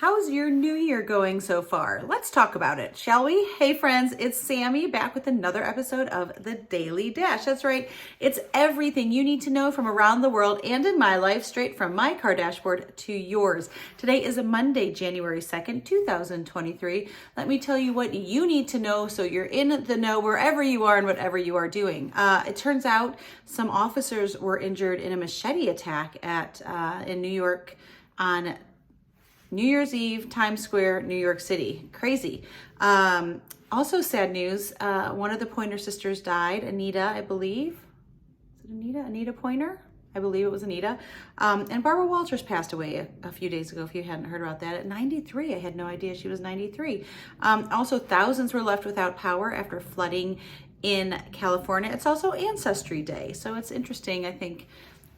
How's your new year going so far? Let's talk about it, shall we? Hey friends, it's Sammy back with another episode of The Daily Dash. That's right, it's everything you need to know from around the world and in my life, straight from my car dashboard to yours. Today is a Monday, January 2nd, 2023. Let me tell you what you need to know so you're in the know wherever you are and whatever you are doing. It turns out some officers were injured in a machete attack in New York on New Year's Eve, Times Square, New York City. Crazy. Also sad news, one of the Pointer sisters died, Anita, I believe. Is it Anita? Anita Pointer? I believe it was Anita. And Barbara Walters passed away a few days ago, if you hadn't heard about that, at 93. I had no idea she was 93. Also, thousands were left without power after flooding in California. It's also Ancestry Day, so it's interesting, I think.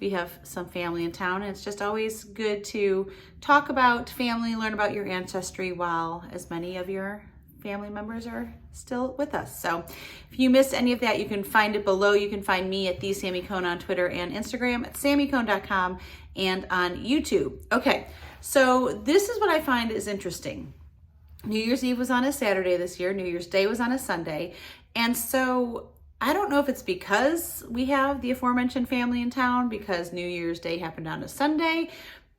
We have some family in town, and it's just always good to talk about family, learn about your ancestry while as many of your family members are still with us. So if you missed any of that, you can find it below. You can find me at TheSammyCone on Twitter and Instagram, at SammyCone.com, and on YouTube. Okay, so this is what I find is interesting. New Year's Eve was on a Saturday this year. New Year's Day was on a Sunday. And so I don't know if it's because we have the aforementioned family in town, because New Year's Day happened on a Sunday,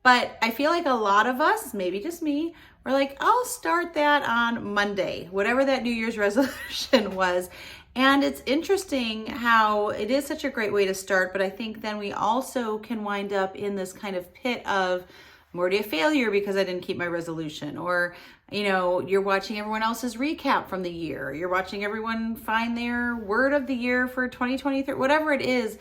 but I feel like a lot of us, maybe just me, were like, I'll start that on Monday, whatever that New Year's resolution was. And it's interesting how it is such a great way to start, but I think then we also can wind up in this kind of pit of, I'm already a failure because I didn't keep my resolution, or you're watching everyone else's recap from the year. You're watching everyone find their word of the year for 2023, whatever it is.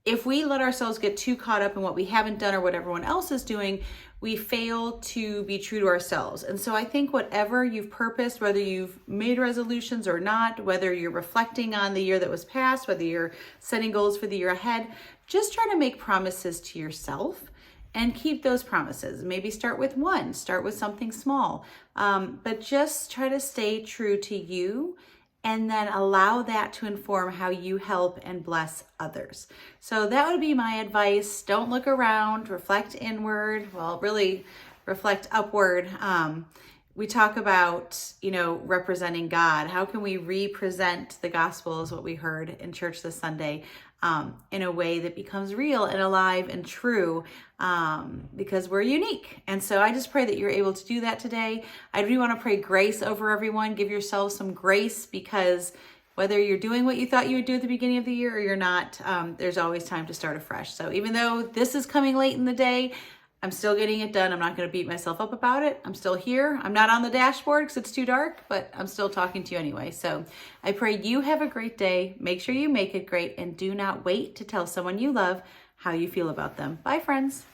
If we let ourselves get too caught up in what we haven't done or what everyone else is doing, we fail to be true to ourselves. And so I think whatever you've purposed, whether you've made resolutions or not, whether you're reflecting on the year that was past, whether you're setting goals for the year ahead, just try to make promises to yourself and keep those promises. Maybe start with one, start with something small, but just try to stay true to you and then allow that to inform how you help and bless others. So that would be my advice. Don't look around, reflect inward, well, really reflect upward. We talk about, representing God. How can we represent the gospel is what we heard in church this Sunday, in a way that becomes real and alive and true, because we're unique. And so I just pray that you're able to do that today. I do want to pray grace over everyone. Give yourself some grace, because whether you're doing what you thought you would do at the beginning of the year or you're not, there's always time to start afresh. So even though this is coming late in the day, I'm still getting it done. I'm not going to beat myself up about it. I'm still here. I'm not on the dashboard because it's too dark, but I'm still talking to you anyway. So I pray you have a great day. Make sure you make it great, and do not wait to tell someone you love how you feel about them. Bye, friends.